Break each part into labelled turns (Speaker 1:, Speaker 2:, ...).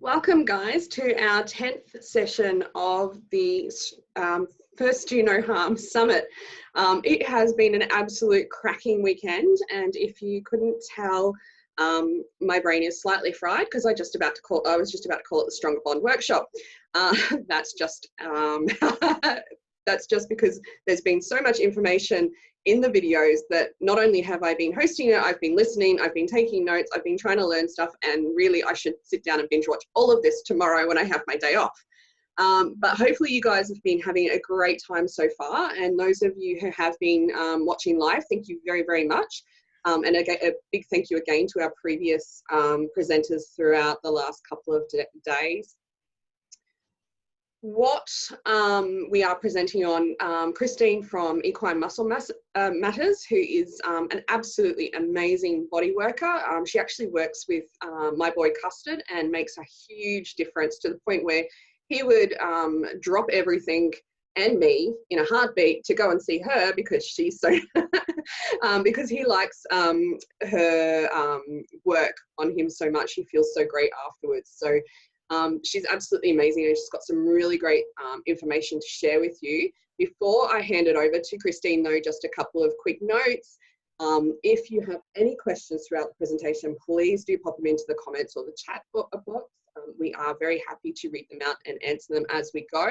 Speaker 1: Welcome guys to our 10th session of the First Do No Harm Summit. It has been an absolute cracking weekend, and if you couldn't tell, my brain is slightly fried because I was just about to call it the Stronger Bond Workshop. That's just because there's been so much information in the videos that not only have I been hosting it, I've been listening, I've been taking notes, I've been trying to learn stuff, and really I should sit down and binge watch all of this tomorrow when I have my day off. But hopefully you guys have been having a great time so far, and those of you who have been watching live, thank you very, very much. And again, a big thank you again to our previous presenters throughout the last couple of days. What we are presenting on, Christine from Equine Muscle Matters, who is an absolutely amazing body worker. She actually works with my boy Custard and makes a huge difference, to the point where he would drop everything and me in a heartbeat to go and see her, because she's so because he likes her work on him so much. He feels so great afterwards. So she's absolutely amazing, and she's got some really great information to share with you. Before I hand it over to Christine though, just a couple of quick notes. If you have any questions throughout the presentation, please do pop them into the comments or the chat box. We are very happy to read them out and answer them as we go.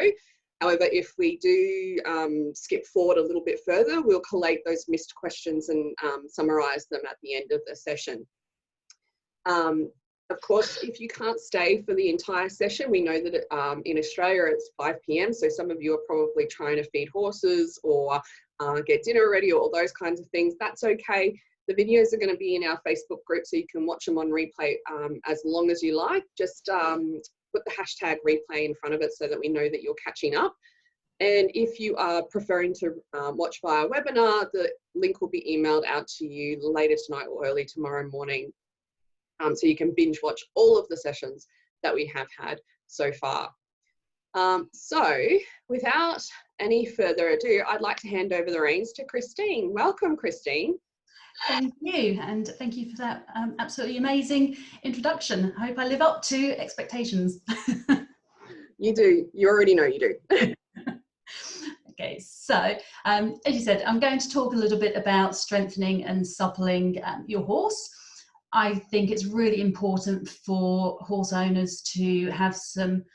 Speaker 1: However, if we do skip forward a little bit further, we'll collate those missed questions and summarise them at the end of the session. Of course, if you can't stay for the entire session, we know that in Australia it's 5 p.m, so some of you are probably trying to feed horses or get dinner ready or all those kinds of things. That's okay. The videos are going to be in our Facebook group, so you can watch them on replay as long as you like. Just put the hashtag replay in front of it so that we know that you're catching up. And if you are preferring to watch via webinar, the link will be emailed out to you later tonight or early tomorrow morning. So you can binge watch all of the sessions that we have had so far. So without any further ado, I'd like to hand over the reins to Christine. Welcome, Christine.
Speaker 2: Thank you, and thank you for that absolutely amazing introduction. I hope I live up to expectations.
Speaker 1: You do. You already know you do.
Speaker 2: Okay, so as you said, I'm going to talk a little bit about strengthening and suppling your horse. I think it's really important for horse owners to have some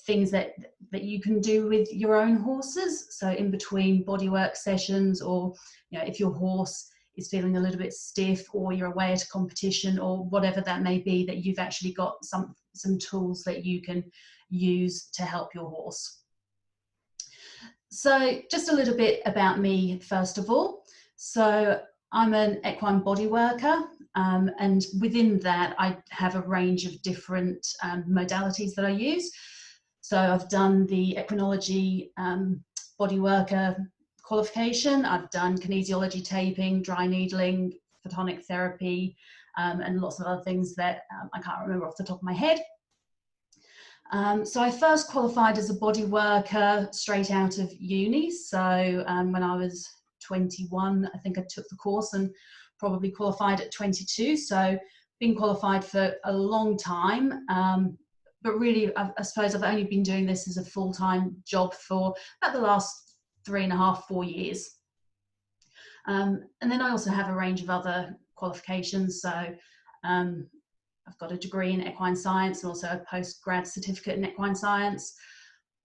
Speaker 2: things that you can do with your own horses. So in between bodywork sessions, or if your horse is feeling a little bit stiff, or you're away at a competition, or whatever that may be, that you've actually got some tools that you can use to help your horse. So just a little bit about me first of all. So I'm an equine body worker, and within that I have a range of different modalities that I use. So I've done the equinology body worker qualification, I've done kinesiology taping, dry needling, photonic therapy, and lots of other things that I can't remember off the top of my head. So I first qualified as a body worker straight out of uni. So when I was 21, I think I took the course and probably qualified at 22. So been qualified for a long time. But really, I suppose I've only been doing this as a full-time job for about the last 3.5, 4 years. And then I also have a range of other qualifications. So I've got a degree in equine science and also a postgrad certificate in equine science.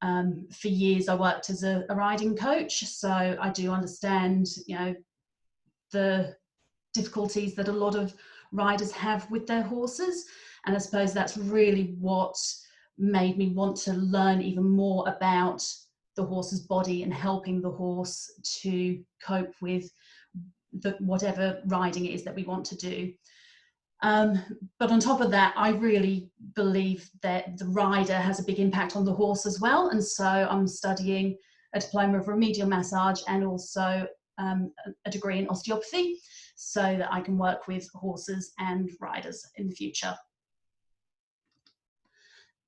Speaker 2: For years I worked as a riding coach, so I do understand the difficulties that a lot of riders have with their horses, and I suppose that's really what made me want to learn even more about the horse's body and helping the horse to cope with whatever riding it is that we want to do. But on top of that, I really believe that the rider has a big impact on the horse as well, and so I'm studying a diploma of remedial massage and also a degree in osteopathy, so that I can work with horses and riders in the future.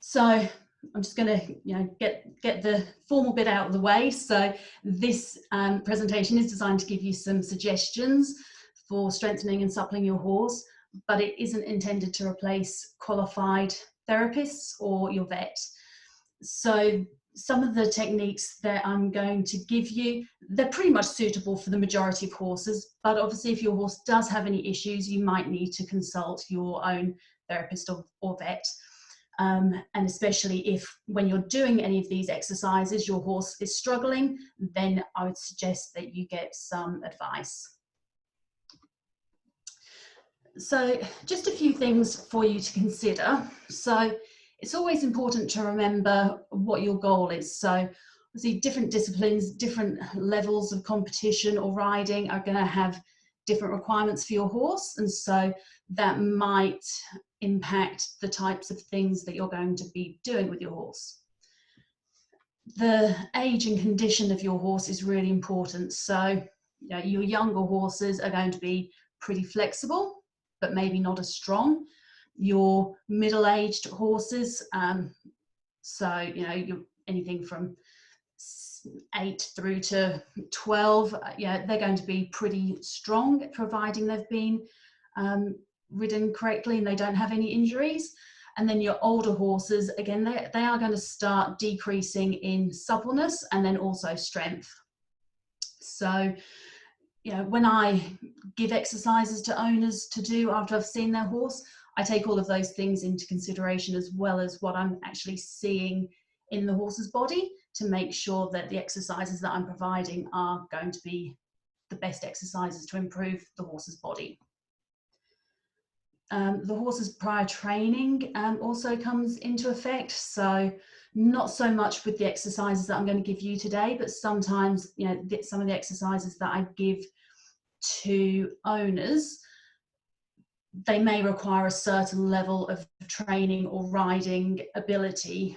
Speaker 2: So I'm just going to get the formal bit out of the way. So this presentation is designed to give you some suggestions for strengthening and suppling your horse, but it isn't intended to replace qualified therapists or your vet. So some of the techniques that I'm going to give you, they're pretty much suitable for the majority of horses, but obviously if your horse does have any issues, you might need to consult your own therapist or vet. And especially if when you're doing any of these exercises, your horse is struggling, then I would suggest that you get some advice. So just a few things for you to consider. So it's always important to remember what your goal is. So obviously different disciplines, different levels of competition or riding are going to have different requirements for your horse, and so that might impact the types of things that you're going to be doing with your horse. The age and condition of your horse is really important. So your younger horses are going to be pretty flexible, but maybe not as strong. Your middle-aged horses, so you're anything from 8 through to 12, they're going to be pretty strong, providing they've been ridden correctly and they don't have any injuries. And then your older horses, again, they are going to start decreasing in suppleness and then also strength. So when I give exercises to owners to do after I've seen their horse, I take all of those things into consideration, as well as what I'm actually seeing in the horse's body, to make sure that the exercises that I'm providing are going to be the best exercises to improve the horse's body. The horse's prior training also comes into effect. So not so much with the exercises that I'm going to give you today, but sometimes some of the exercises that I give to owners, they may require a certain level of training or riding ability,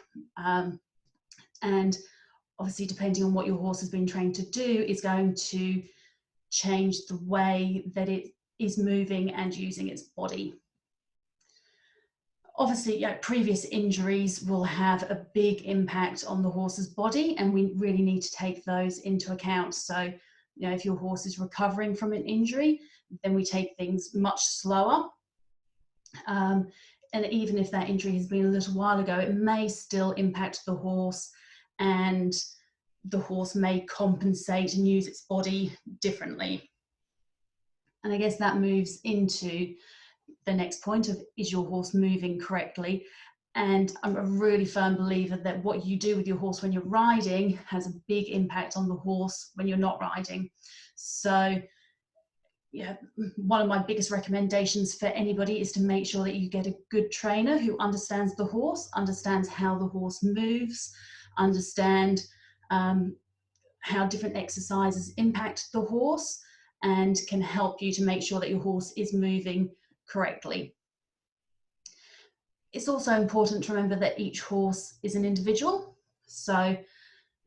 Speaker 2: and obviously depending on what your horse has been trained to do is going to change the way that it is moving and using its body. Obviously, previous injuries will have a big impact on the horse's body, and we really need to take those into account. So if your horse is recovering from an injury, then we take things much slower. And even if that injury has been a little while ago, it may still impact the horse, and the horse may compensate and use its body differently. And I guess that moves into the next point of, is your horse moving correctly? And I'm a really firm believer that what you do with your horse when you're riding has a big impact on the horse when you're not riding. So one of my biggest recommendations for anybody is to make sure that you get a good trainer who understands the horse, understands how the horse moves, understand how different exercises impact the horse, and can help you to make sure that your horse is moving correctly. It's also important to remember that each horse is an individual. So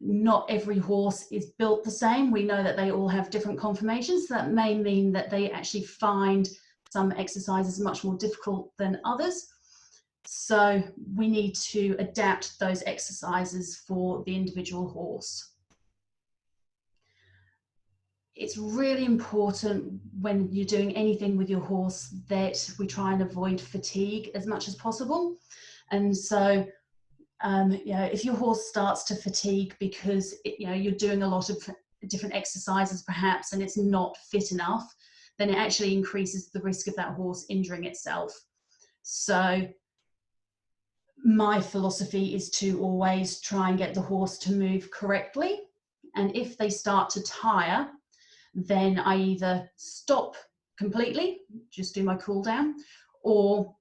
Speaker 2: not every horse is built the same. We know that they all have different conformations. So that may mean that they actually find some exercises much more difficult than others. So we need to adapt those exercises for the individual horse. It's really important when you're doing anything with your horse that we try and avoid fatigue as much as possible. And so if your horse starts to fatigue because you're doing a lot of different exercises perhaps, and it's not fit enough, then it actually increases the risk of that horse injuring itself. So my philosophy is to always try and get the horse to move correctly. And if they start to tire, then I either stop completely, just do my cool down, or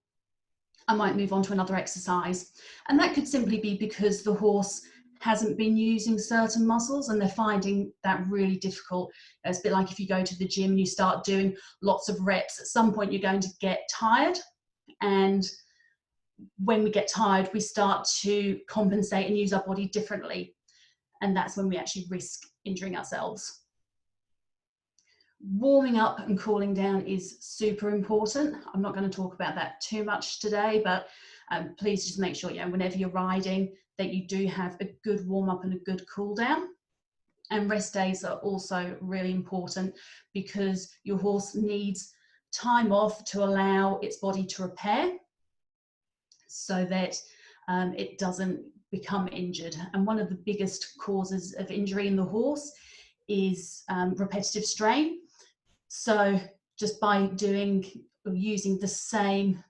Speaker 2: I might move on to another exercise. And that could simply be because the horse hasn't been using certain muscles and they're finding that really difficult. It's a bit like if you go to the gym and you start doing lots of reps, at some point you're going to get tired. And when we get tired, we start to compensate and use our body differently. And that's when we actually risk injuring ourselves. Warming up and cooling down is super important. I'm not going to talk about that too much today, but please just make sure, whenever you're riding, that you do have a good warm up and a good cool down. And rest days are also really important, because your horse needs time off to allow its body to repair, so that it doesn't become injured. And one of the biggest causes of injury in the horse is repetitive strain. So just by using the same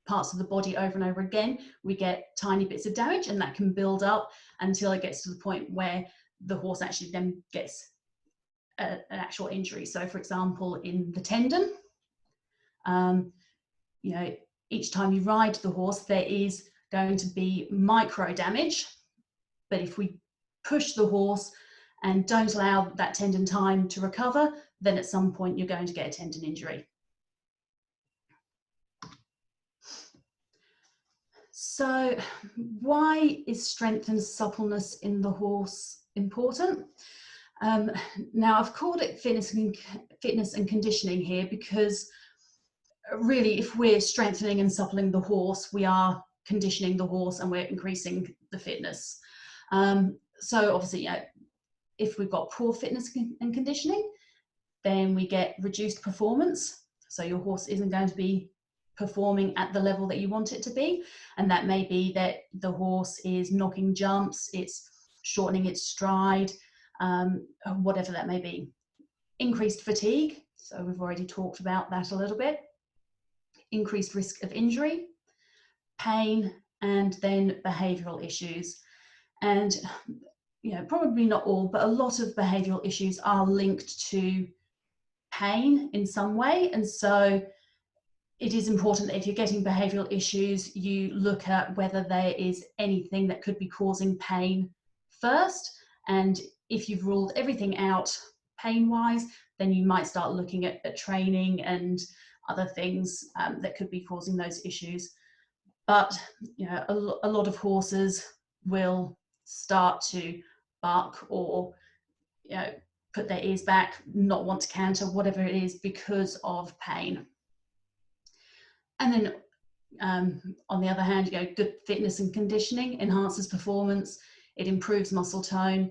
Speaker 2: parts of the body over and over again, we get tiny bits of damage, and that can build up until it gets to the point where the horse actually then gets an actual injury. So for example, in the tendon, each time you ride the horse, there is going to be micro damage, but if we push the horse and don't allow that tendon time to recover, then at some point you're going to get a tendon injury. So why is strength and suppleness in the horse important? Now I've called it fitness and conditioning here, because really, if we're strengthening and suppling the horse, we are conditioning the horse and we're increasing the fitness. So obviously, if we've got poor fitness and conditioning, then we get reduced performance. So your horse isn't going to be performing at the level that you want it to be. And that may be that the horse is knocking jumps, it's shortening its stride, whatever that may be. Increased fatigue, so we've already talked about that a little bit. Increased risk of injury, pain, and then behavioural issues. And probably not all, but a lot of behavioural issues are linked to pain in some way. And so it is important that if you're getting behavioural issues, you look at whether there is anything that could be causing pain first. And if you've ruled everything out pain-wise, then you might start looking at training and other things that could be causing those issues. But a lot of horses will start to bark or put their ears back, not want to canter, whatever it is, because of pain. And then on the other hand, good fitness and conditioning enhances performance, it improves muscle tone,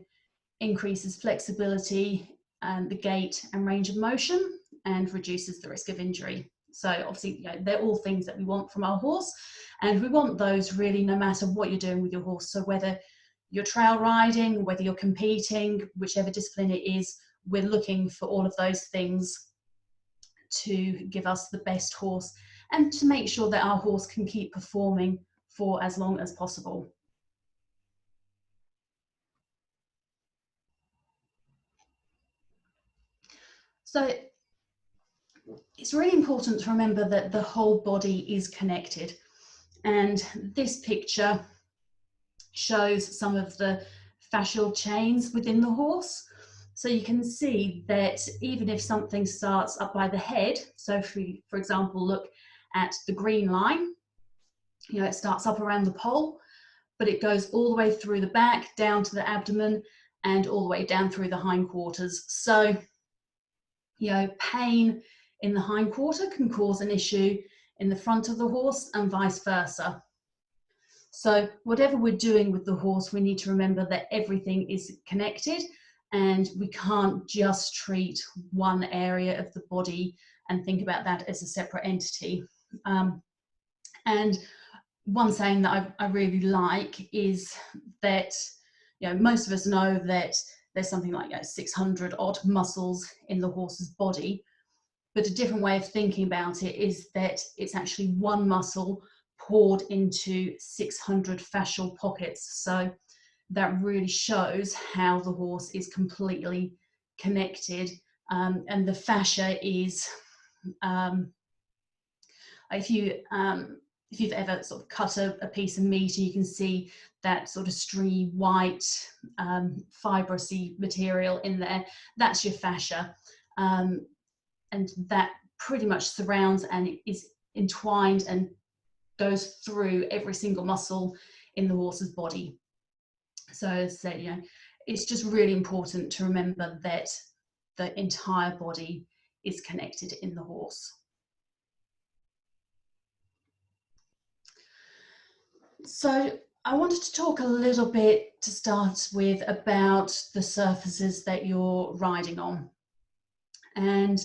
Speaker 2: increases flexibility, the gait and range of motion, and reduces the risk of injury. So obviously, they're all things that we want from our horse, and we want those really no matter what you're doing with your horse. So whether you're trail riding, whether you're competing, whichever discipline it is, we're looking for all of those things to give us the best horse and to make sure that our horse can keep performing for as long as possible. So it's really important to remember that the whole body is connected. And this picture shows some of the fascial chains within the horse. So you can see that even if something starts up by the head, so if we, for example, look at the green line, it starts up around the pole, but it goes all the way through the back, down to the abdomen, and all the way down through the hindquarters. So, pain in the hindquarter can cause an issue in the front of the horse and vice versa. So whatever we're doing with the horse, we need to remember that everything is connected, and we can't just treat one area of the body and think about that as a separate entity. And one saying that I really like is that, most of us know that there's something like 600 odd muscles in the horse's body, but a different way of thinking about it is that it's actually one muscle poured into 600 fascial pockets. So that really shows how the horse is completely connected. And the fascia is, if you've ever sort of cut a piece of meat, and you can see that sort of stringy white fibrousy material in there, that's your fascia. And that pretty much surrounds and is entwined and goes through every single muscle in the horse's body. So as I said, it's just really important to remember that the entire body is connected in the horse. So I wanted to talk a little bit to start with about the surfaces that you're riding on. And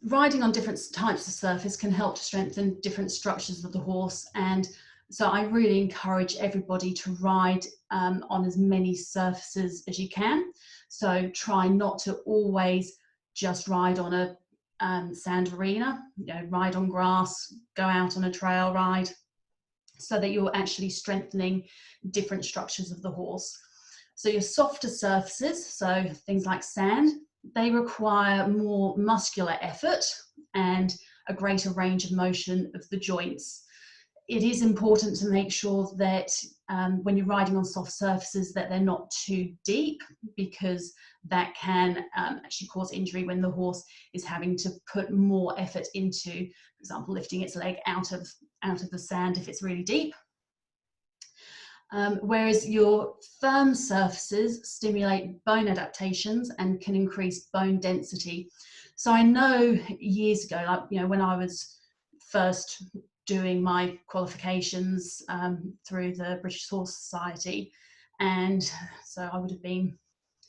Speaker 2: riding on different types of surface can help to strengthen different structures of the horse. And so I really encourage everybody to ride on as many surfaces as you can. So try not to always just ride on a sand arena, ride on grass, go out on a trail ride, so that you're actually strengthening different structures of the horse. So your softer surfaces, so things like sand, they require more muscular effort and a greater range of motion of the joints. It is important to make sure that when you're riding on soft surfaces that they're not too deep, because that can actually cause injury when the horse is having to put more effort into, for example, lifting its leg out of the sand if it's really deep. Whereas your firm surfaces stimulate bone adaptations and can increase bone density. So I know years ago, like, when I was first doing my qualifications through the British Horse Society, and so I would have been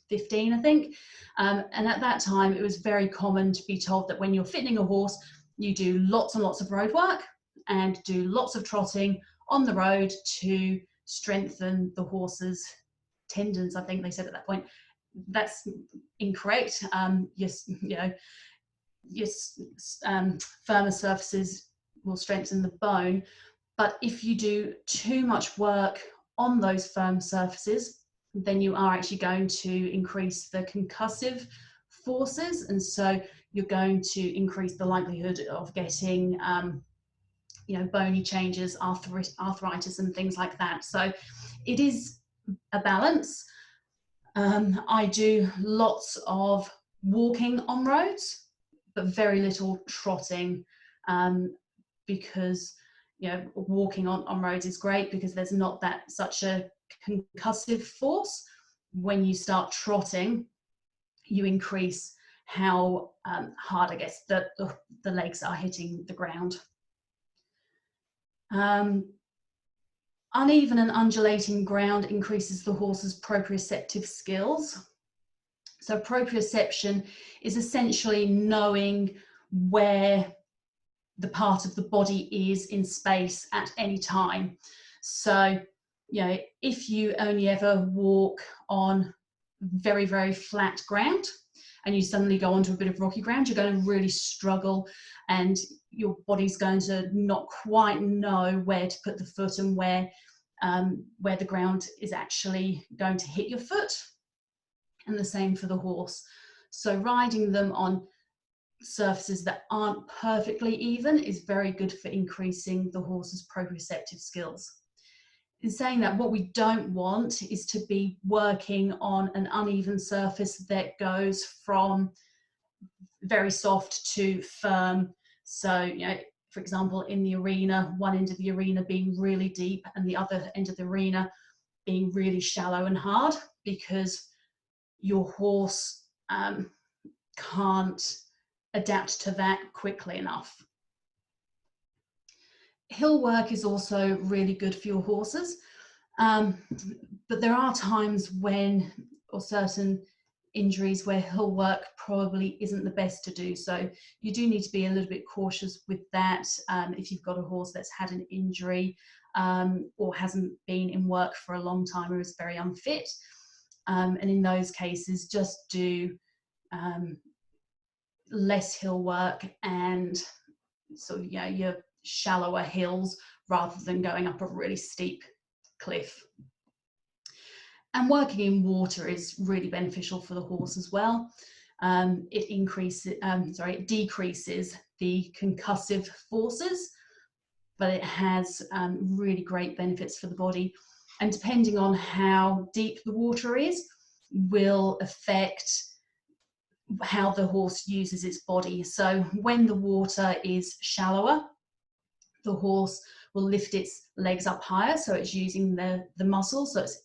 Speaker 2: 15, I think, and at that time it was very common to be told that when you're fitting a horse, you do lots and lots of road work and do lots of trotting on the road to strengthen the horse's tendons, I think they said at that point. That's incorrect. Yes, firmer surfaces will strengthen the bone, but if you do too much work on those firm surfaces, then you are actually going to increase the concussive forces, and so you're going to increase the likelihood of getting bony changes, arthritis and things like that. So it is a balance. I do lots of walking on roads, but very little trotting, because walking on roads is great because there's not such a concussive force. When you start trotting, you increase how hard, I guess, the legs are hitting the ground. Uneven and undulating ground increases the horse's proprioceptive skills. So proprioception is essentially knowing where the part of the body is in space at any time. So, if you only ever walk on very, very flat ground and you suddenly go onto a bit of rocky ground, you're going to really struggle, and your body's going to not quite know where to put the foot and where the ground is actually going to hit your foot. And the same for the horse. So riding them on surfaces that aren't perfectly even is very good for increasing the horse's proprioceptive skills. In saying that, what we don't want is to be working on an uneven surface that goes from very soft to firm. So, for example, in the arena, one end of the arena being really deep and the other end of the arena being really shallow and hard, because your horse can't adapt to that quickly enough. Hill work is also really good for your horses, but there are times when, or certain injuries where hill work probably isn't the best to do. So you do need to be a little bit cautious with that if you've got a horse that's had an injury or hasn't been in work for a long time or is very unfit. And in those cases, just do less hill work and sort of your shallower hills rather than going up a really steep cliff. And working in water is really beneficial for the horse as well. It decreases the concussive forces, but it has really great benefits for the body. And depending on how deep the water is, will affect how the horse uses its body. So when the water is shallower, the horse will lift its legs up higher, so it's using the muscles. So it's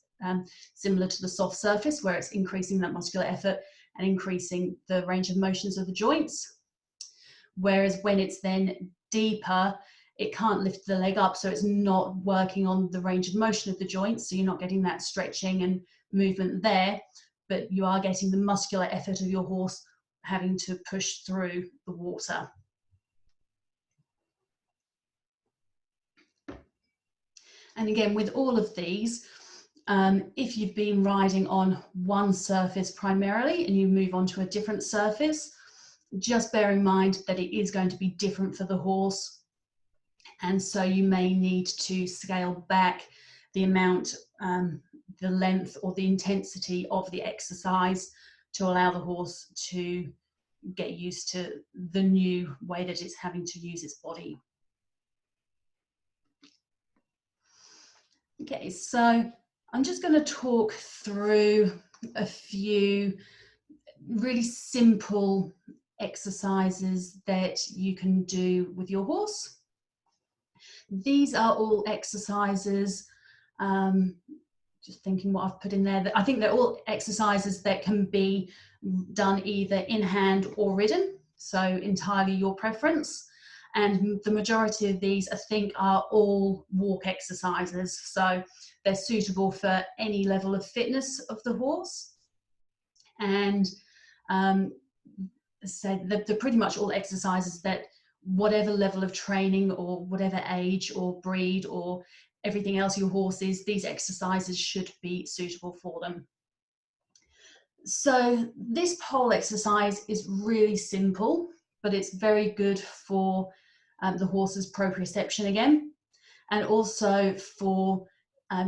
Speaker 2: similar to the soft surface, where it's increasing that muscular effort and increasing the range of motions of the joints. Whereas when it's then deeper, it can't lift the leg up, so it's not working on the range of motion of the joints, so you're not getting that stretching and movement there, but you are getting the muscular effort of your horse having to push through the water. And again, with all of these, if you've been riding on one surface primarily and you move on to a different surface, just bear in mind that it is going to be different for the horse. And so you may need to scale back the amount, the length or the intensity of the exercise to allow the horse to get used to the new way that it's having to use its body. Okay, so I'm just going to talk through a few really simple exercises that you can do with your horse. These are all exercises, just thinking what I've put in there, I think they're all exercises that can be done either in hand or ridden, so entirely your preference. And the majority of these, I think, are all walk exercises, so they're suitable for any level of fitness of the horse. And so they're pretty much all exercises that whatever level of training or whatever age or breed or everything else your horse is, these exercises should be suitable for them. So this pole exercise is really simple, but it's very good for the horse's proprioception again, and also for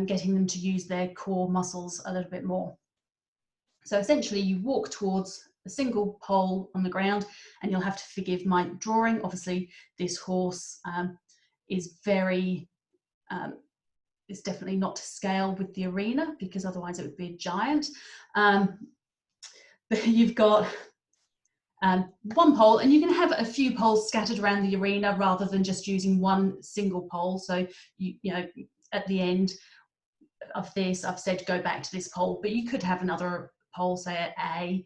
Speaker 2: getting them to use their core muscles a little bit more. So essentially you walk towards a single pole on the ground, and you'll have to forgive my drawing. Obviously this horse is very, it's definitely not to scale with the arena, because otherwise it would be a giant. But you've got one pole, and you can have a few poles scattered around the arena rather than just using one single pole. So you know, at the end of this, I've said go back to this pole, but you could have another pole, say at A,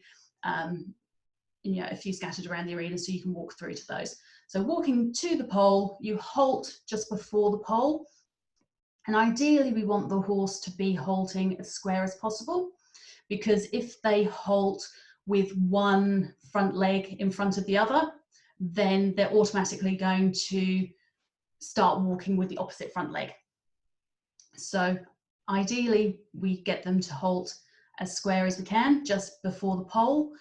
Speaker 2: you know, a few scattered around the arena so you can walk through to those. So walking to the pole, you halt just before the pole, and ideally we want the horse to be halting as square as possible, because if they halt with one front leg in front of the other, then they're automatically going to start walking with the opposite front leg. So ideally we get them to halt as square as we can just before the pole,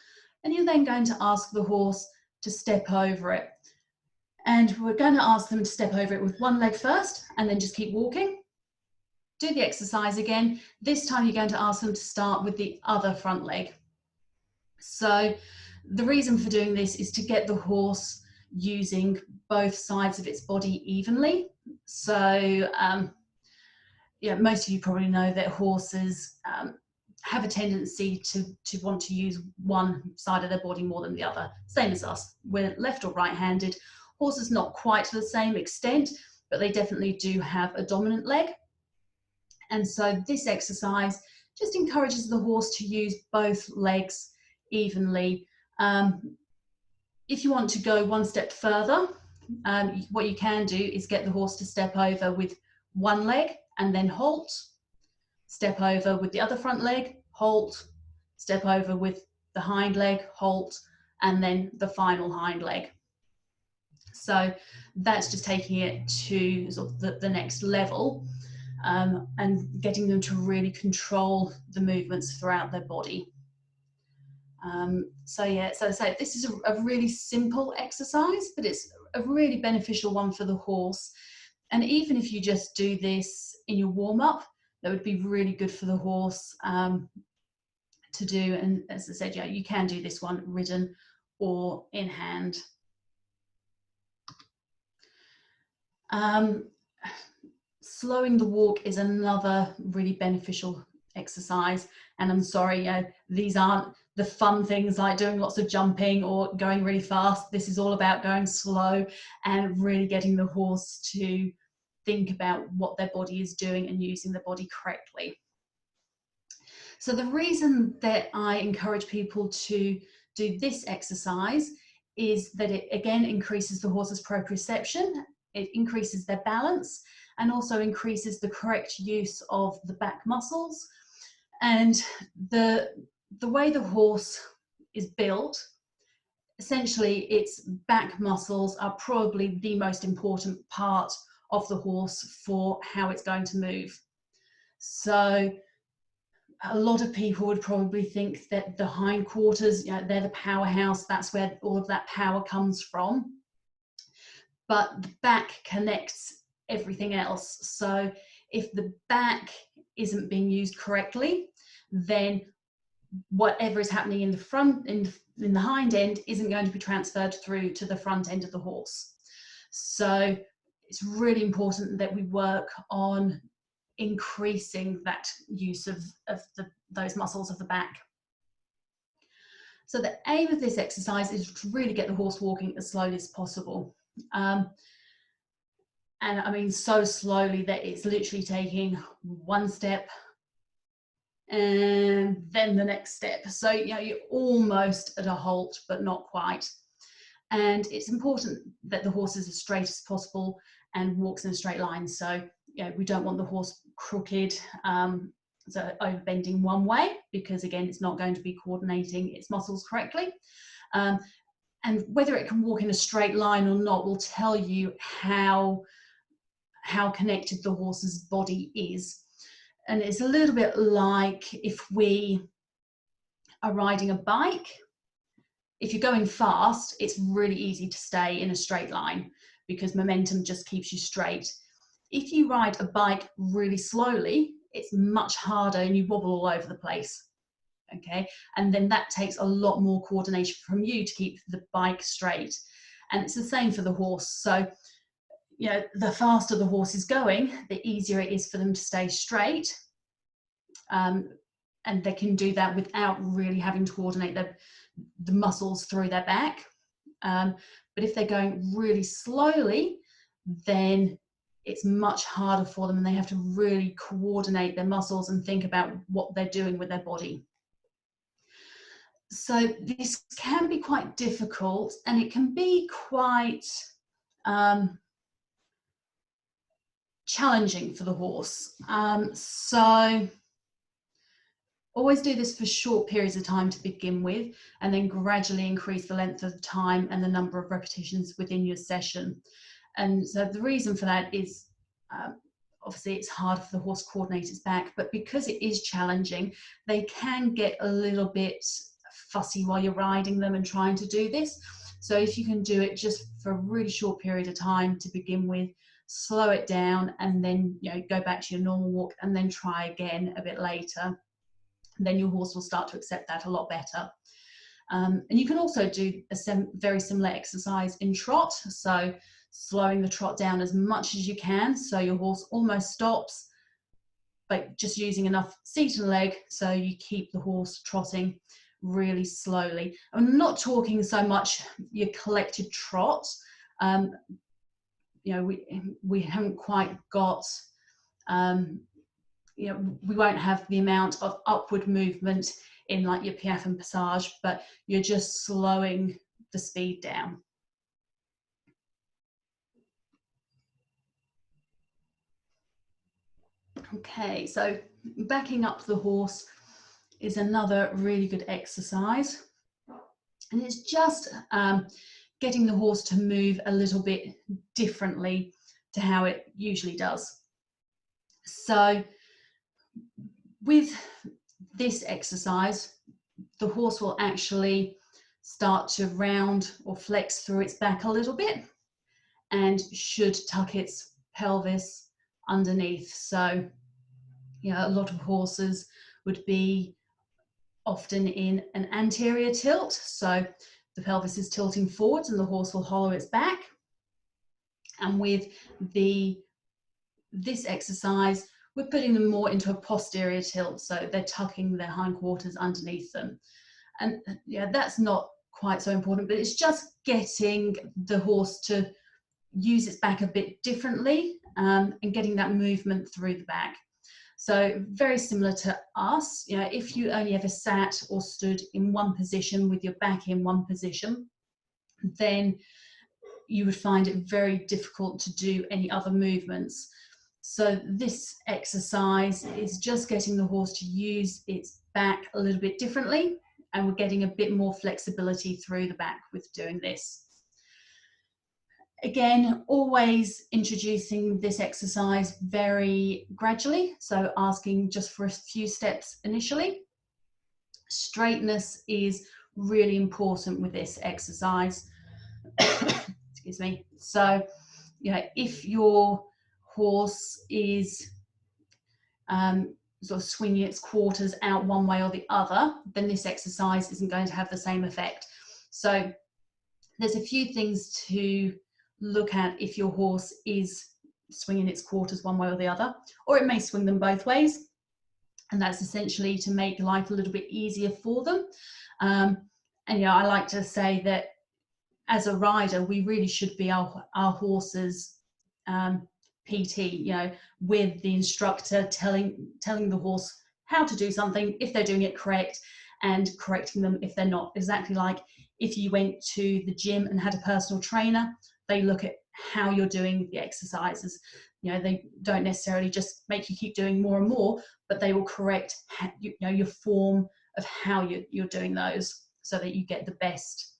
Speaker 2: and you're then going to ask the horse to step over it. And we're going to ask them to step over it with one leg first, and then just keep walking. Do the exercise again. This time you're going to ask them to start with the other front leg. So the reason for doing this is to get the horse using both sides of its body evenly. So yeah, most of you probably know that horses have a tendency to want to use one side of their body more than the other, same as us. We're left or right-handed. Horses not quite to the same extent, but they definitely do have a dominant leg. And so this exercise just encourages the horse to use both legs evenly. If you want to go one step further, what you can do is get the horse to step over with one leg and then halt, step over with the other front leg, halt, step over with the hind leg, halt, and then the final hind leg. So that's just taking it to sort of the next level, and getting them to really control the movements throughout their body. So yeah, so this is a really simple exercise, but it's a really beneficial one for the horse. And even if you just do this in your warm-up, that would be really good for the horse to do. And as I said, yeah, you can do this one ridden or in hand. Slowing the walk is another really beneficial exercise. And I'm sorry, these aren't the fun things like doing lots of jumping or going really fast. This is all about going slow and really getting the horse to think about what their body is doing and using the body correctly. So the reason that I encourage people to do this exercise is that it again increases the horse's proprioception. it increases their balance and also increases the correct use of the back muscles. And the way the horse is built, essentially its back muscles are probably the most important part of the horse for how it's going to move. So a lot of people would probably think that the hindquarters, you know, they're the powerhouse, that's where all of that power comes from. But the back connects everything else. So if the back isn't being used correctly, then whatever is happening in the front, in the hind end, isn't going to be transferred through to the front end of the horse. So it's really important that we work on increasing that use of those muscles of the back. So the aim of this exercise is to really get the horse walking as slowly as possible. And I mean so slowly that it's literally taking one step and then the next step. So, you know, you're almost at a halt, but not quite. And it's important that the horse is as straight as possible and walks in a straight line. So, you know, we don't want the horse crooked, so over bending one way, because again, it's not going to be coordinating its muscles correctly. And whether it can walk in a straight line or not will tell you how connected the horse's body is. And it's a little bit like if we are riding a bike. If you're going fast, it's really easy to stay in a straight line because momentum just keeps you straight. If you ride a bike really slowly, it's much harder and you wobble all over the place. Okay, and then that takes a lot more coordination from you to keep the bike straight. And it's the same for the horse. So, you know, the faster the horse is going, the easier it is for them to stay straight. And they can do that without really having to coordinate the muscles through their back. But if they're going really slowly, then it's much harder for them and they have to really coordinate their muscles and think about what they're doing with their body. So this can be quite difficult and it can be quite challenging for the horse. So always do this for short periods of time to begin with, and then gradually increase the length of the time and the number of repetitions within your session. And so the reason for that is obviously it's hard for the horse to coordinate its back, but because it is challenging, they can get a little bit fussy while you're riding them and trying to do this. So if you can do it just for a really short period of time to begin with, slow it down and then, you know, go back to your normal walk and then try again a bit later, then your horse will start to accept that a lot better. And you can also do a very similar exercise in trot. So slowing the trot down as much as you can, so your horse almost stops, but just using enough seat and leg so you keep the horse trotting really slowly. I'm not talking so much your collected trot. You know, we haven't quite got, you know, we won't have the amount of upward movement in like your piaffe and passage, but you're just slowing the speed down. Okay, so backing up the horse is another really good exercise. And it's just getting the horse to move a little bit differently to how it usually does. So with this exercise, the horse will actually start to round or flex through its back a little bit and should tuck its pelvis underneath. So, you know, a lot of horses would be often in an anterior tilt. So the pelvis is tilting forwards and the horse will hollow its back. And with this exercise, we're putting them more into a posterior tilt. So they're tucking their hindquarters underneath them. And yeah, that's not quite so important, but it's just getting the horse to use its back a bit differently and getting that movement through the back. So very similar to us, you know, if you only ever sat or stood in one position with your back in one position, then you would find it very difficult to do any other movements. So this exercise is just getting the horse to use its back a little bit differently, and we're getting a bit more flexibility through the back with doing this. Again, always introducing this exercise very gradually, so asking just for a few steps initially. Straightness is really important with this exercise. Excuse me. So, you know, if your horse is sort of swinging its quarters out one way or the other, then this exercise isn't going to have the same effect. So there's a few things to look at if your horse is swinging its quarters one way or the other, or it may swing them both ways, and that's essentially to make life a little bit easier for them. And you know, I like to say that as a rider, we really should be our horse's PT, you know, with the instructor telling the horse how to do something if they're doing it correct, and correcting them if they're not. Exactly like if you went to the gym and had a personal trainer, they look at how you're doing the exercises. You know, they don't necessarily just make you keep doing more and more, but they will correct, you know, your form of how you're doing those, so that you get the best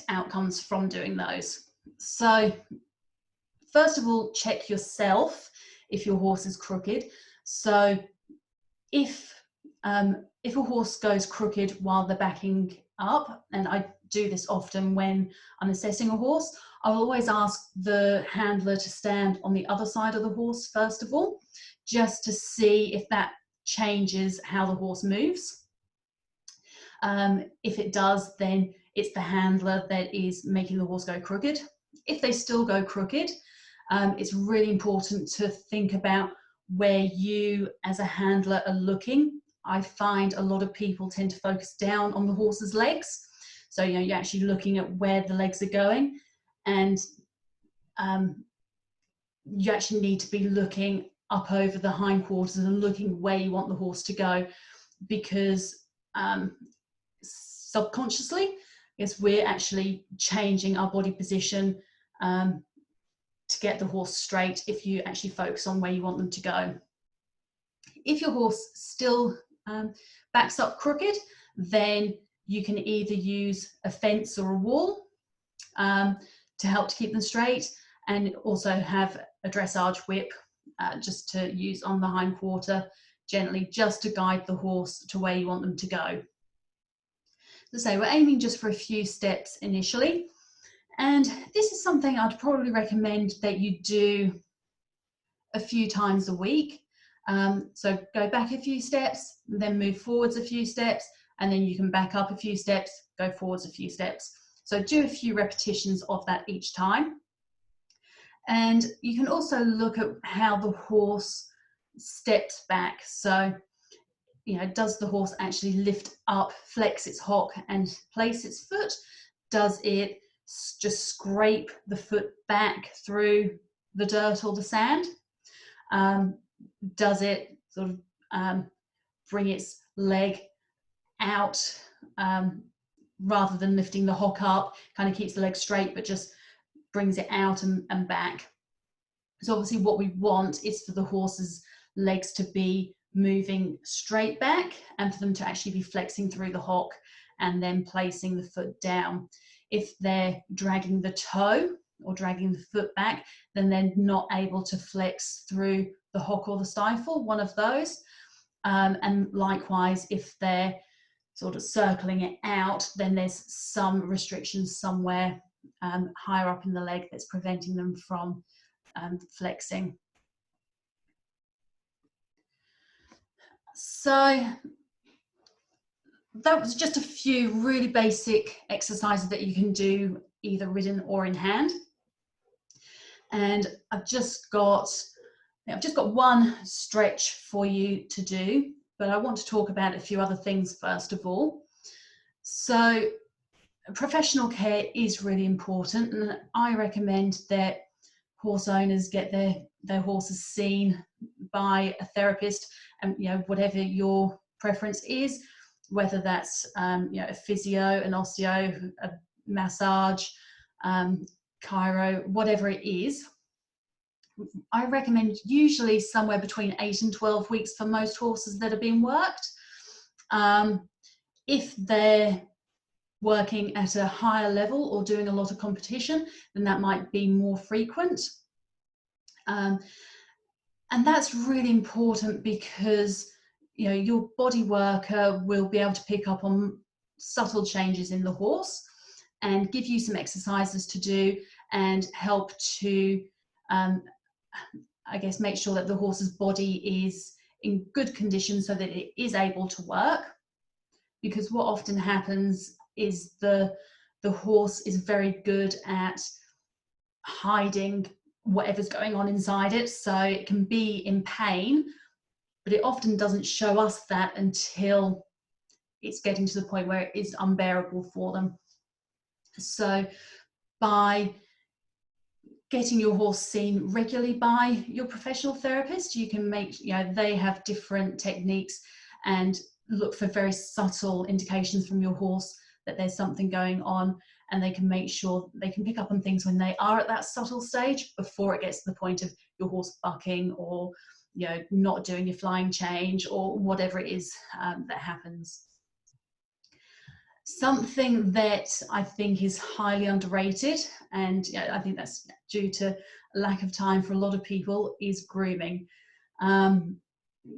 Speaker 2: outcomes from doing those. So first of all, check yourself if your horse is crooked. So if a horse goes crooked while they're backing up, and I do this often when I'm assessing a horse, I will always ask the handler to stand on the other side of the horse first of all, just to see if that changes how the horse moves. If it does, then it's the handler that is making the horse go crooked. If they still go crooked, it's really important to think about where you as a handler are looking. I find a lot of people tend to focus down on the horse's legs. So, you know, you're actually looking at where the legs are going, and you actually need to be looking up over the hindquarters and looking where you want the horse to go, because subconsciously, yes, we're actually changing our body position to get the horse straight if you actually focus on where you want them to go. If your horse still backs up crooked, then you can either use a fence or a wall to help to keep them straight, and also have a dressage whip just to use on the hindquarter gently, just to guide the horse to where you want them to go. As I say, we're aiming just for a few steps initially, and this is something I'd probably recommend that you do a few times a week. So go back a few steps, then move forwards a few steps, and then you can back up a few steps, go forwards a few steps. So do a few repetitions of that each time. And you can also look at how the horse steps back. So, you know, does the horse actually lift up, flex its hock and place its foot? Does it just scrape the foot back through the dirt or the sand? Does it sort of bring its leg out rather than lifting the hock up, kind of keeps the leg straight but just brings it out and back? So obviously what we want is for the horse's legs to be moving straight back, and for them to actually be flexing through the hock and then placing the foot down. If they're dragging the toe or dragging the foot back, then they're not able to flex through the hock or the stifle, one of those. And likewise, if they're sort of circling it out, then there's some restrictions somewhere higher up in the leg that's preventing them from flexing. So that was just a few really basic exercises that you can do either ridden or in hand. And I've just got one stretch for you to do, but I want to talk about a few other things first of all. So professional care is really important, and I recommend that horse owners get their horses seen by a therapist, and you know, whatever your preference is, whether that's you know, a physio, an osteo, a massage, chiro, whatever it is. I recommend usually somewhere between 8 and 12 weeks for most horses that are being worked. If they're working at a higher level or doing a lot of competition, then that might be more frequent. And that's really important because, you know, your body worker will be able to pick up on subtle changes in the horse and give you some exercises to do and help to, I guess, make sure that the horse's body is in good condition so that it is able to work. Because what often happens is the horse is very good at hiding whatever's going on inside it, so it can be in pain, but it often doesn't show us that until it's getting to the point where it is unbearable for them. So by getting your horse seen regularly by your professional therapist, you can make, you know, they have different techniques and look for very subtle indications from your horse that there's something going on, and they can make sure they can pick up on things when they are at that subtle stage before it gets to the point of your horse bucking or, you know, not doing your flying change or whatever it is that happens. Something that I think is highly underrated, and I think that's due to lack of time for a lot of people, is grooming.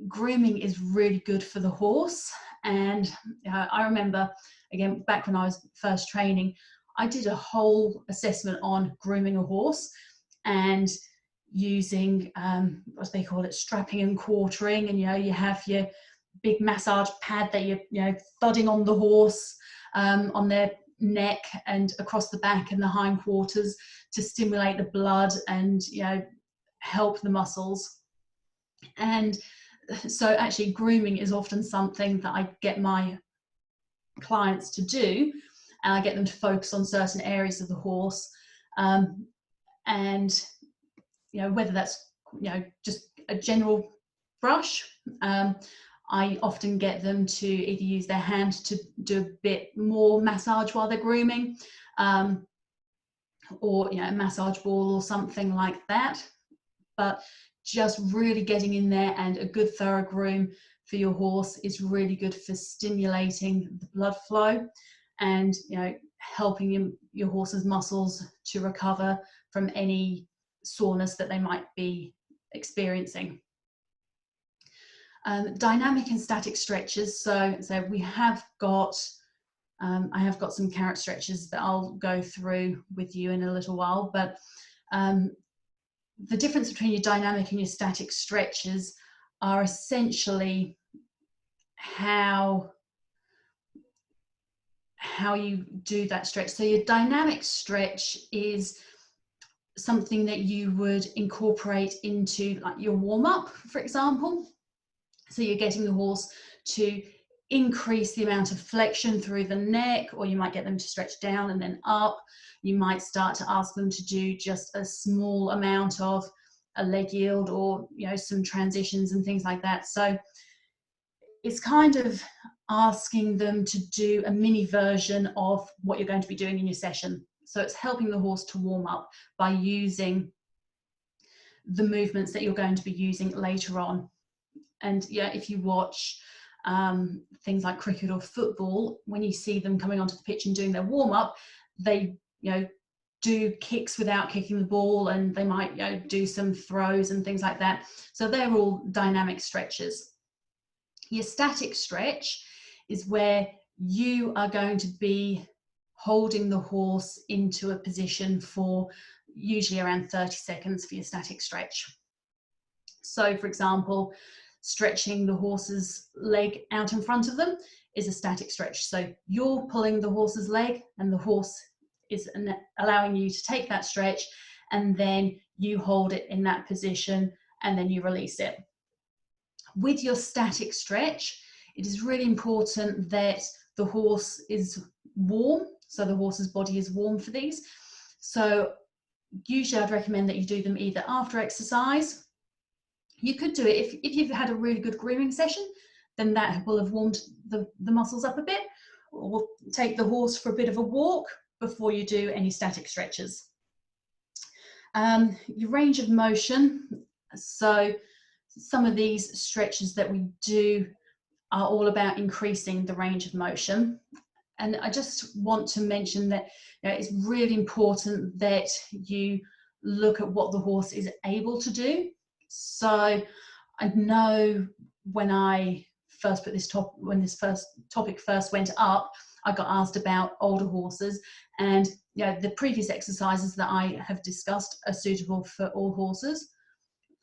Speaker 2: Grooming is really good for the horse, and I remember, again, back when I was first training, I did a whole assessment on grooming a horse and using what they call it, strapping and quartering, and you have your big massage pad that you're thudding on the horse, on their neck and across the back and the hindquarters to stimulate the blood and help the muscles. And so actually grooming is often something that I get my clients to do, and I get them to focus on certain areas of the horse, and whether that's just a general brush. I often get them to either use their hand to do a bit more massage while they're grooming, or a massage ball or something like that. But just really getting in there, and a good thorough groom for your horse is really good for stimulating the blood flow and helping your horse's muscles to recover from any soreness that they might be experiencing. Dynamic and static stretches. So we have got, I have got some carrot stretches that I'll go through with you in a little while, but the difference between your dynamic and your static stretches are essentially how you do that stretch. So your dynamic stretch is something that you would incorporate into like your warm-up, for example. So you're getting the horse to increase the amount of flexion through the neck, or you might get them to stretch down and then up. You might start to ask them to do just a small amount of a leg yield, or some transitions and things like that. So it's kind of asking them to do a mini version of what you're going to be doing in your session. So it's helping the horse to warm up by using the movements that you're going to be using later on. And if you watch things like cricket or football, when you see them coming onto the pitch and doing their warm-up, they do kicks without kicking the ball, and they might do some throws and things like that. So they're all dynamic stretches. Your static stretch is where you are going to be holding the horse into a position for usually around 30 seconds for your static stretch. So for example, stretching the horse's leg out in front of them is a static stretch. So you're pulling the horse's leg, and the horse is allowing you to take that stretch, and then you hold it in that position, and then you release it. With your static stretch, it is really important that the horse is warm, so the horse's body is warm for these. So usually I'd recommend that you do them either after exercise. You could do it if you've had a really good grooming session, then that will have warmed the muscles up a bit, or take the horse for a bit of a walk before you do any static stretches. Your range of motion. So some of these stretches that we do are all about increasing the range of motion. And I just want to mention that it's really important that you look at what the horse is able to do. So I know when I first put this when this first topic first went up, I got asked about older horses, and the previous exercises that I have discussed are suitable for all horses.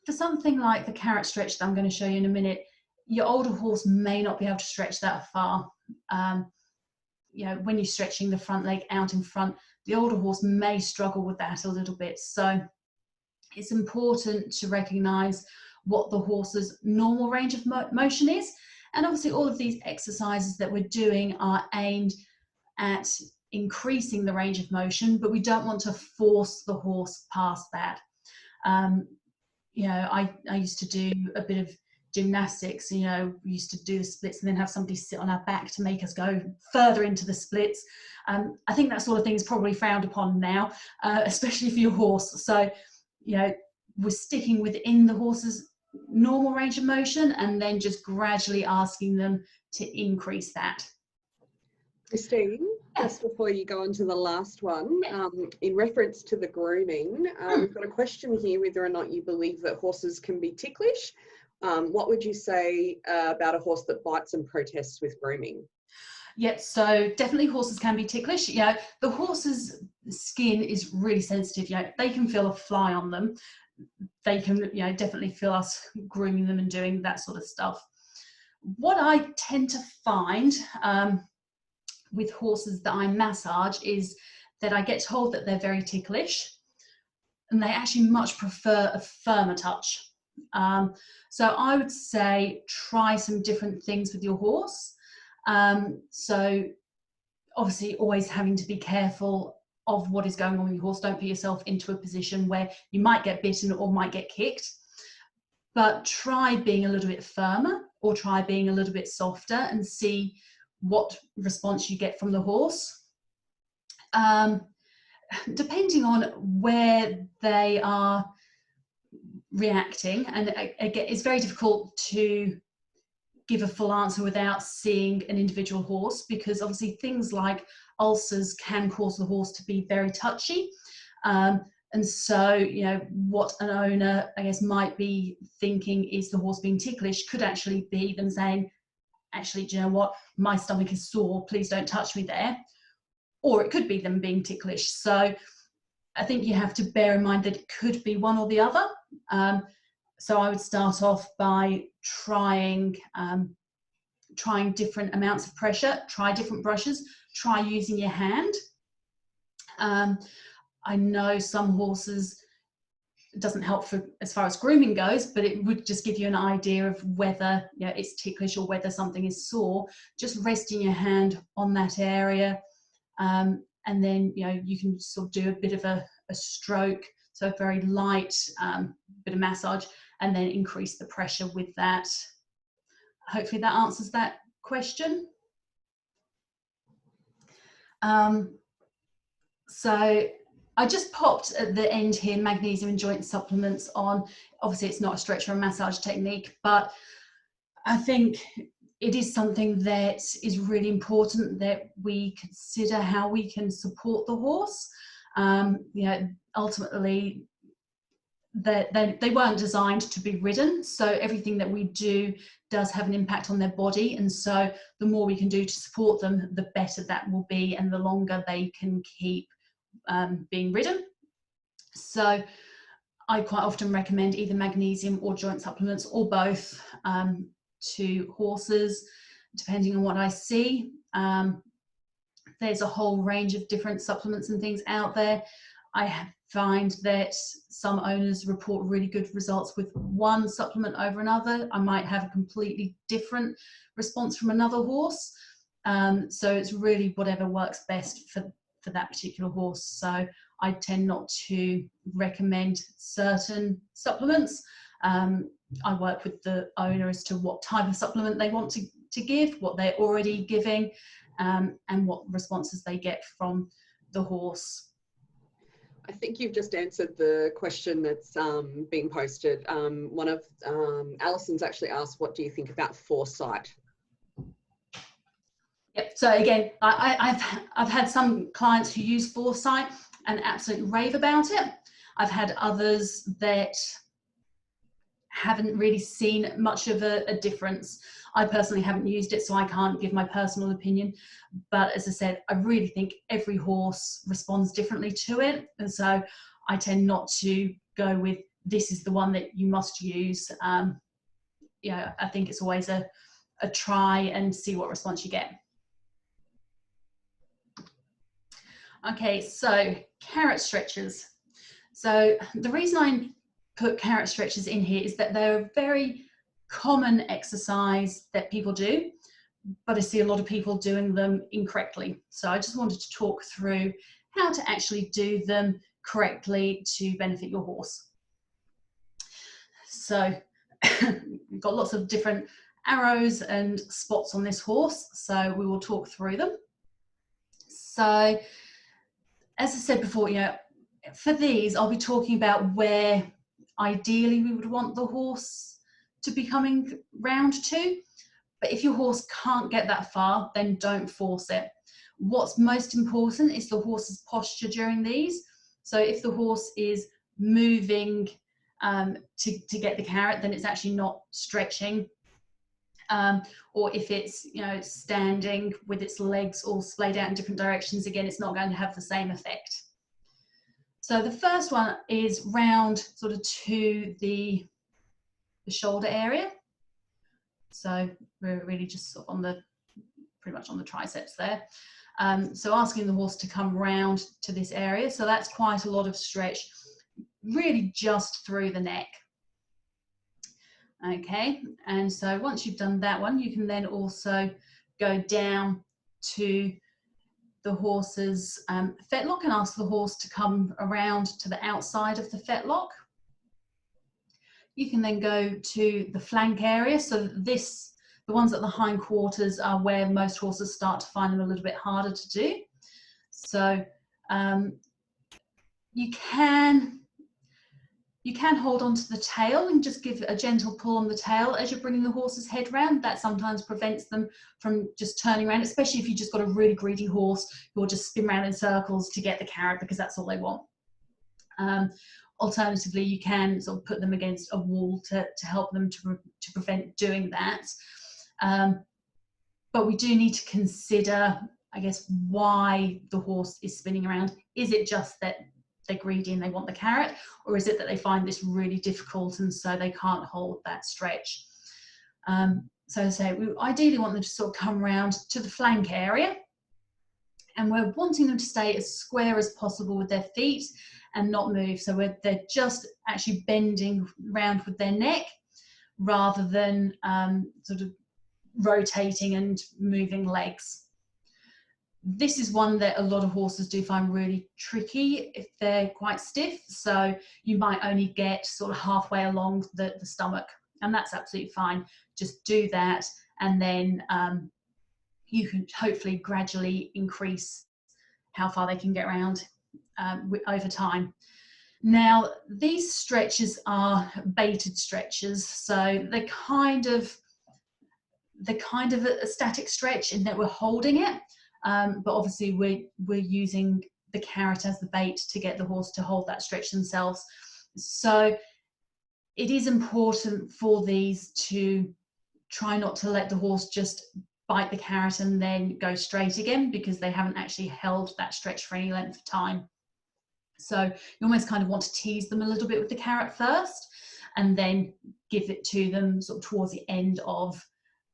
Speaker 2: For something like the carrot stretch that I'm going to show you in a minute, your older horse may not be able to stretch that far. When you're stretching the front leg out in front, the older horse may struggle with that a little bit. So it's important to recognize what the horse's normal range of motion is. And obviously all of these exercises that we're doing are aimed at increasing the range of motion, but we don't want to force the horse past that. I used to do a bit of gymnastics, we used to do the splits and then have somebody sit on our back to make us go further into the splits. I think that sort of thing is probably frowned upon now, especially for your horse. So, we're sticking within the horse's normal range of motion and then just gradually asking them to increase that.
Speaker 1: Christine, just before you go on to the last one, in reference to the grooming, we've got a question here whether or not you believe that horses can be ticklish. What would you say about a horse that bites and protests with grooming?
Speaker 2: Yep, so definitely horses can be ticklish. The horse's skin is really sensitive. They can feel a fly on them. They can definitely feel us grooming them and doing that sort of stuff. What I tend to find with horses that I massage is that I get told that they're very ticklish and they actually much prefer a firmer touch. So I would say try some different things with your horse. So obviously always having to be careful of what is going on with your horse. Don't put yourself into a position where you might get bitten or might get kicked, but try being a little bit firmer or try being a little bit softer and see what response you get from the horse. Depending on where they are reacting, and again, it's very difficult to give a full answer without seeing an individual horse, because obviously things like ulcers can cause the horse to be very touchy. And so, what an owner, I guess, might be thinking is the horse being ticklish could actually be them saying, actually, do you know what, my stomach is sore, please don't touch me there. Or it could be them being ticklish. So I think you have to bear in mind that it could be one or the other. So I would start off by trying different amounts of pressure, try different brushes, try using your hand. I know some horses, it doesn't help for as far as grooming goes, but it would just give you an idea of whether it's ticklish or whether something is sore. Just resting your hand on that area, and then you can sort of do a bit of a stroke, so a very light bit of massage, and then increase the pressure with that. Hopefully that answers that question. So I just popped at the end here magnesium and joint supplements on. Obviously it's not a stretch or a massage technique, but I think it is something that is really important that we consider how we can support the horse. Ultimately they weren't designed to be ridden, so everything that we do does have an impact on their body, and so the more we can do to support them, the better that will be and the longer they can keep being ridden. So I quite often recommend either magnesium or joint supplements or both to horses, depending on what I see. There's a whole range of different supplements and things out there. I find that some owners report really good results with one supplement over another. I might have a completely different response from another horse. So it's really whatever works best for that particular horse. So I tend not to recommend certain supplements. I work with the owner as to what type of supplement they want to give, what they're already giving, and what responses they get from the horse.
Speaker 1: I think you've just answered the question that's being posted. One of Alison's actually asked, what do you think about foresight?
Speaker 2: Yep. So again, I've had some clients who use foresight and absolutely rave about it. I've had others that haven't really seen much of a difference. I personally haven't used it, so I can't give my personal opinion. But as I said, I really think every horse responds differently to it. And so I tend not to go with, this is the one that you must use. You know, I think it's always a try and see what response you get. Okay, so carrot stretches. So the reason I put carrot stretches in here is that they're a very common exercise that people do, but I see a lot of people doing them incorrectly. So I just wanted to talk through how to actually do them correctly to benefit your horse. So we've got lots of different arrows and spots on this horse, so we will talk through them. So as I said before, you know, for these, I'll be talking about where ideally we would want the horse to be coming round to. But if your horse can't get that far, then don't force it. What's most important is the horse's posture during these. So if the horse is moving to get the carrot, then it's actually not stretching. Or if it's, you know, standing with its legs all splayed out in different directions, again, it's not going to have the same effect. So the first one is round sort of to the shoulder area. So we're really just sort of on the, pretty much on the triceps there. So asking the horse to come round to this area. So that's quite a lot of stretch, really just through the neck. Okay, and so once you've done that one, you can then also go down to the horse's fetlock and ask the horse to come around to the outside of the fetlock. You can then go to the flank area. So this, the ones at the hindquarters are where most horses start to find them a little bit harder to do. So you can hold on to the tail and just give a gentle pull on the tail as you're bringing the horse's head round. That sometimes prevents them from just turning around, especially if you've just got a really greedy horse who will just spin around in circles to get the carrot because that's all they want. Alternatively, you can sort of put them against a wall to help them to prevent doing that. But we do need to consider, I guess, why the horse is spinning around. Is it just that they're greedy and they want the carrot, or is it that they find this really difficult and so they can't hold that stretch? So I say we ideally want them to sort of come around to the flank area, and we're wanting them to stay as square as possible with their feet and not move. So they're just actually bending around with their neck rather than sort of rotating and moving legs. This is one that a lot of horses do find really tricky if they're quite stiff. So you might only get sort of halfway along the stomach, and that's absolutely fine. Just do that, and then you can hopefully gradually increase how far they can get around over time. Now, these stretches are baited stretches, so they're kind of a static stretch in that we're holding it. But obviously we're using the carrot as the bait to get the horse to hold that stretch themselves. So it is important for these to try not to let the horse just bite the carrot and then go straight again, because they haven't actually held that stretch for any length of time. So you almost kind of want to tease them a little bit with the carrot first and then give it to them sort of towards the end of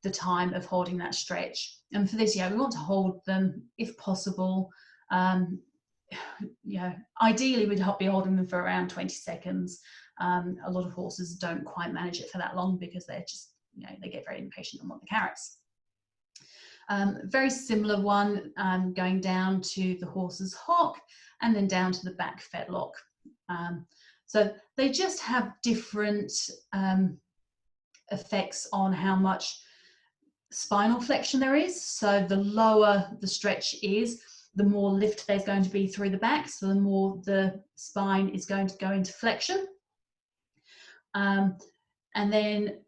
Speaker 2: the time of holding that stretch. And for this, yeah, we want to hold them if possible. Ideally we'd be holding them for around 20 seconds. A lot of horses don't quite manage it for that long because they're just, they get very impatient and want the carrots. Very similar one, going down to the horse's hock and then down to the back fetlock. So they just have different effects on how much spinal flexion there is. So the lower the stretch is, the more lift there's going to be through the back, so the more the spine is going to go into flexion. And then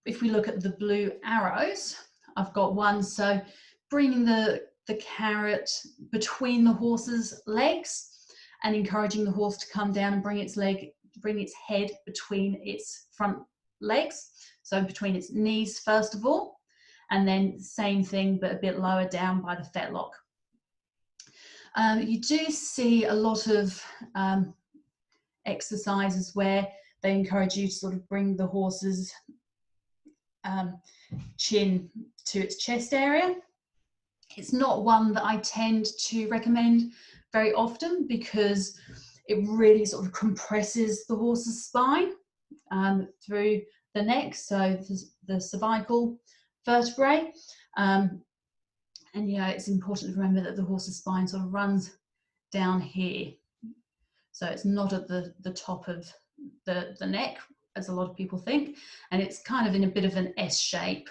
Speaker 2: if we look at the blue arrows, I've got one, so bringing the carrot between the horse's legs and encouraging the horse to come down and bring its head between its front legs, so between its knees first of all, and then same thing but a bit lower down by the fetlock. You do see a lot of exercises where they encourage you to sort of bring the horse's chin to its chest area. It's not one that I tend to recommend very often because it really sort of compresses the horse's spine through the neck, so the cervical vertebrae. And it's important to remember that the horse's spine sort of runs down here. So it's not at the top of the neck, as a lot of people think, and it's kind of in a bit of an S shape.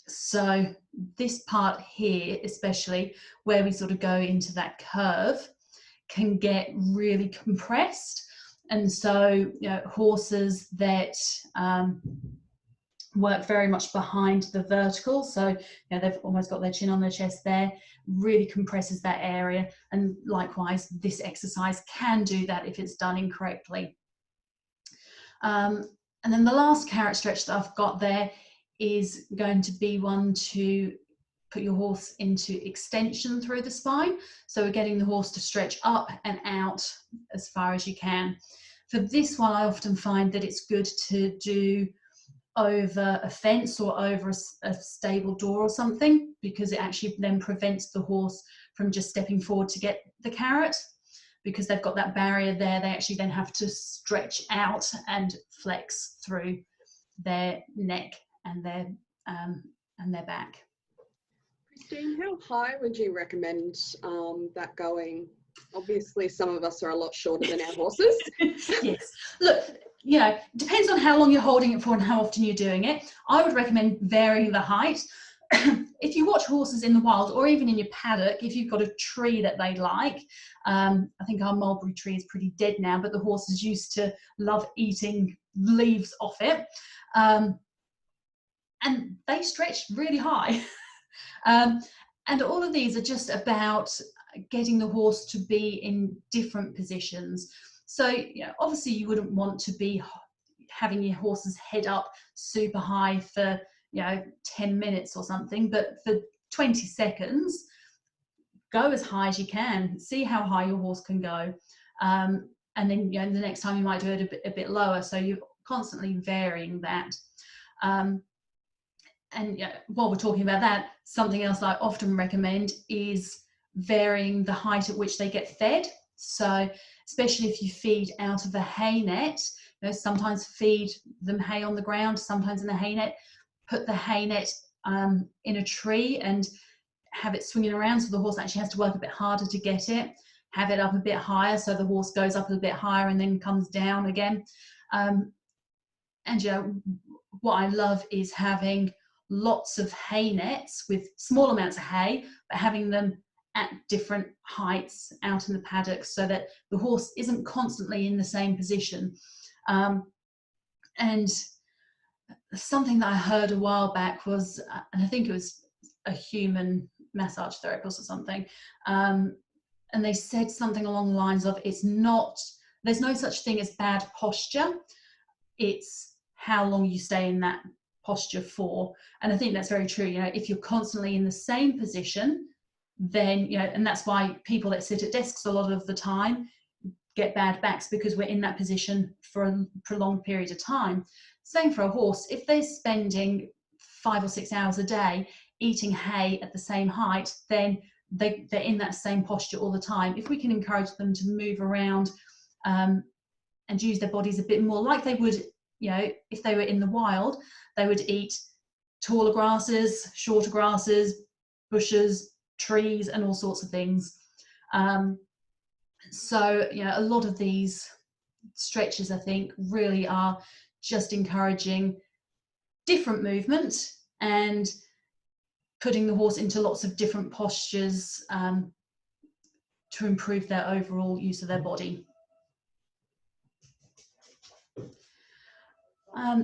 Speaker 2: So this part here, especially where we sort of go into that curve, can get really compressed. And so horses that work very much behind the vertical, so they've almost got their chin on their chest there, really compresses that area. And likewise, this exercise can do that if it's done incorrectly. And then the last carrot stretch that I've got there is going to be one to put your horse into extension through the spine. So we're getting the horse to stretch up and out as far as you can. For this one, I often find that it's good to do over a fence or over a stable door or something, because it actually then prevents the horse from just stepping forward to get the carrot. Because they've got that barrier there, they actually then have to stretch out and flex through their neck and their back.
Speaker 1: Christine, how high would you recommend that going? Obviously, some of us are a lot shorter than our horses.
Speaker 2: Yes. Look, it depends on how long you're holding it for and how often you're doing it. I would recommend varying the height. If you watch horses in the wild, or even in your paddock, if you've got a tree that they like, I think our mulberry tree is pretty dead now, but the horses used to love eating leaves off it. And they stretch really high. And all of these are just about getting the horse to be in different positions. So obviously you wouldn't want to be having your horse's head up super high for 10 minutes or something, but for 20 seconds, go as high as you can, see how high your horse can go. And then the next time you might do it a bit lower, so you're constantly varying that. And while we're talking about that, something else I often recommend is varying the height at which they get fed. So especially if you feed out of a hay net, sometimes feed them hay on the ground, sometimes in a hay net, put the hay net in a tree and have it swinging around, so the horse actually has to work a bit harder to get it. Have it up a bit higher, so the horse goes up a bit higher and then comes down again. And what I love is having lots of hay nets with small amounts of hay, but having them at different heights out in the paddock so that the horse isn't constantly in the same position. And something that I heard a while back was, and I think it was a human massage therapist or something, and they said something along the lines of, there's no such thing as bad posture, it's how long you stay in that posture for. And I think that's very true. If you're constantly in the same position, then and that's why people that sit at desks a lot of the time get bad backs, because we're in that position for a prolonged period of time. Same for a horse. If they're spending 5 or 6 hours a day eating hay at the same height, then they're in that same posture all the time. If we can encourage them to move around and use their bodies a bit more like they would, if they were in the wild, they would eat taller grasses, shorter grasses, bushes, trees, and all sorts of things. So a lot of these stretches, I think, really are just encouraging different movement and putting the horse into lots of different postures to improve their overall use of their body.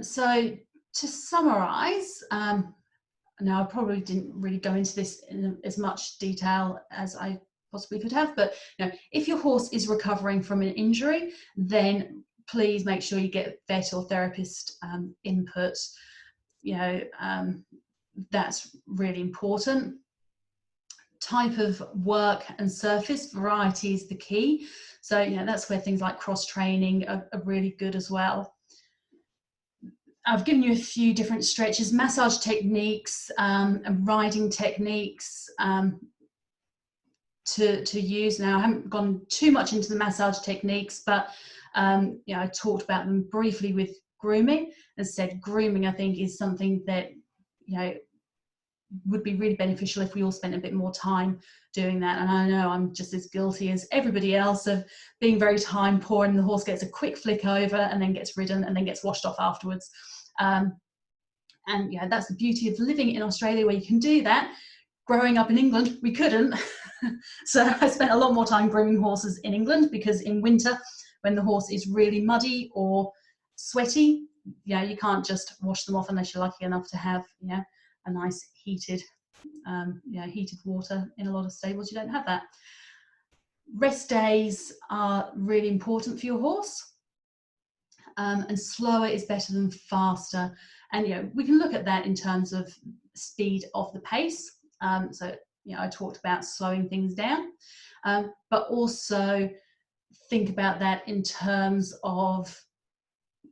Speaker 2: So to summarise, now I probably didn't really go into this in as much detail as I possibly could have, but you know, if your horse is recovering from an injury, then please make sure you get vet or therapist input. You know, that's really important. Type of work and surface, variety is the key. So, you know, that's where things like cross training are really good as well. I've given you a few different stretches, massage techniques and riding techniques to use. Now, I haven't gone too much into the massage techniques, but you know, I talked about them briefly with grooming. As I said, grooming, I think, is something that, you know, would be really beneficial if we all spent a bit more time doing that. And I know I'm just as guilty as everybody else of being very time poor, and the horse gets a quick flick over and then gets ridden and then gets washed off afterwards. And yeah, that's the beauty of living in Australia, where you can do that. Growing up in England, we couldn't. So I spent a lot more time grooming horses in England, because in winter, when the horse is really muddy or sweaty, you know, you can't just wash them off unless you're lucky enough to have, you know, a nice heated, heated water. In a lot of stables, you don't have that. Rest days are really important for your horse. And slower is better than faster. And, you know, we can look at that in terms of speed of the pace. So, you know, I talked about slowing things down, but also think about that in terms of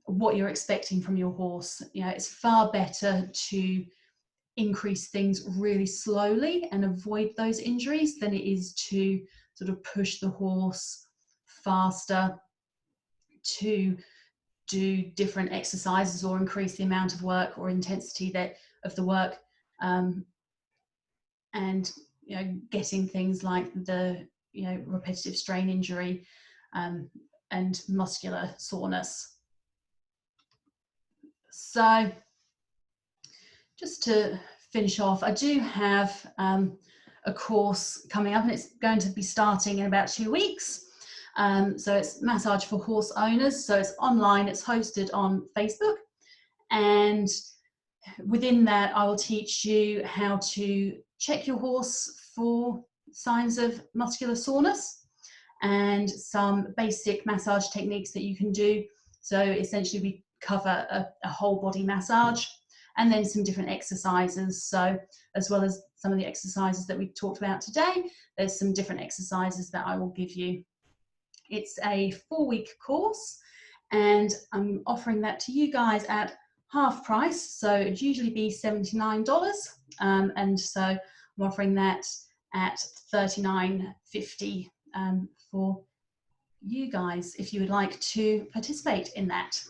Speaker 2: what you're expecting from your horse. You know, it's far better to increase things really slowly and avoid those injuries than it is to sort of push the horse faster to do different exercises or increase the amount of work or intensity of the work, and, you know, getting things like the, you know, repetitive strain injury and muscular soreness. So just to finish off, I do have a course coming up, and it's going to be starting in about 2 weeks. So it's massage for horse owners. So it's online, it's hosted on Facebook. And within that, I will teach you how to check your horse for signs of muscular soreness and some basic massage techniques that you can do. So essentially we cover a whole body massage, and then some different exercises. So as well as some of the exercises that we talked about today, there's some different exercises that I will give you. It's a 4-week course, and I'm offering that to you guys at half price. So it'd usually be $79, and so I'm offering that at $39.50 for you guys if you would like to participate in that.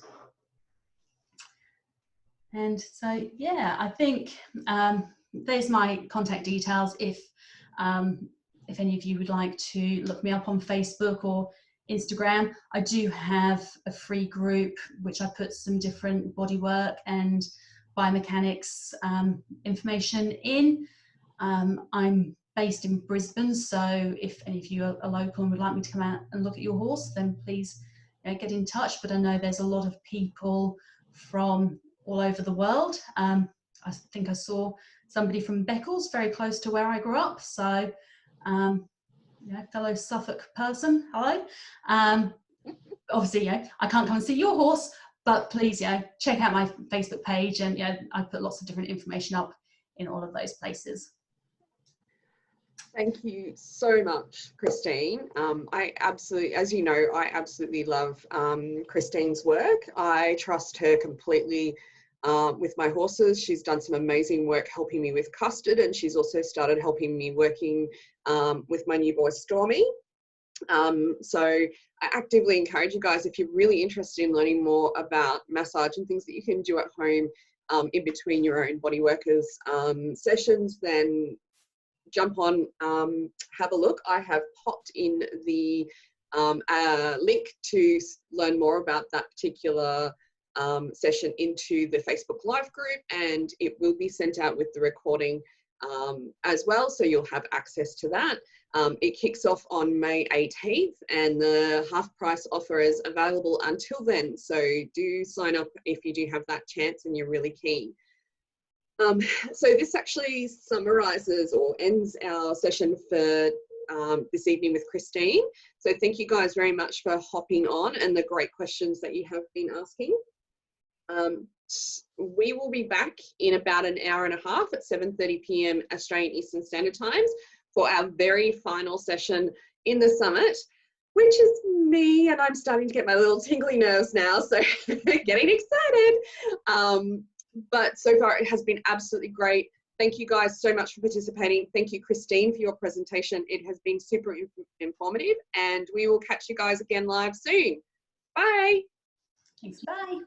Speaker 2: And so, yeah, I think there's my contact details if any of you would like to look me up on Facebook or Instagram. I do have a free group which I put some different bodywork and biomechanics information in. I'm based in Brisbane, so if any of you are local and would like me to come out and look at your horse, then please get in touch. But I know there's a lot of people from all over the world. I think I saw somebody from Beccles, very close to where I grew up. So, fellow Suffolk person, hello. Obviously, I can't come and see your horse, but please, check out my Facebook page, and I put lots of different information up in all of those places.
Speaker 1: Thank you so much, Christine. I absolutely, as you know, I absolutely love Christine's work. I trust her completely with my horses. She's done some amazing work helping me with custard, and she's also started helping me working with my new boy Stormy. So I actively encourage you guys, if you're really interested in learning more about massage and things that you can do at home in between your own body workers sessions, then jump on, have a look. I have popped in the link to learn more about that particular session into the Facebook Live group, and it will be sent out with the recording as well, so you'll have access to that. It kicks off on May 18th and the half price offer is available until then. So do sign up if you do have that chance and you're really keen. So this actually summarises or ends our session for this evening with Christine. So thank you guys very much for hopping on and the great questions that you have been asking. We will be back in about an hour and a half at 7:30 p.m. Australian Eastern Standard Times for our very final session in the summit, which is me, and I'm starting to get my little tingly nerves now, so getting excited. But so far it has been absolutely great. Thank you guys so much for participating. Thank you, Christine, for your presentation. It has been super informative, and we will catch you guys again live soon. Bye.
Speaker 2: Thanks. Bye.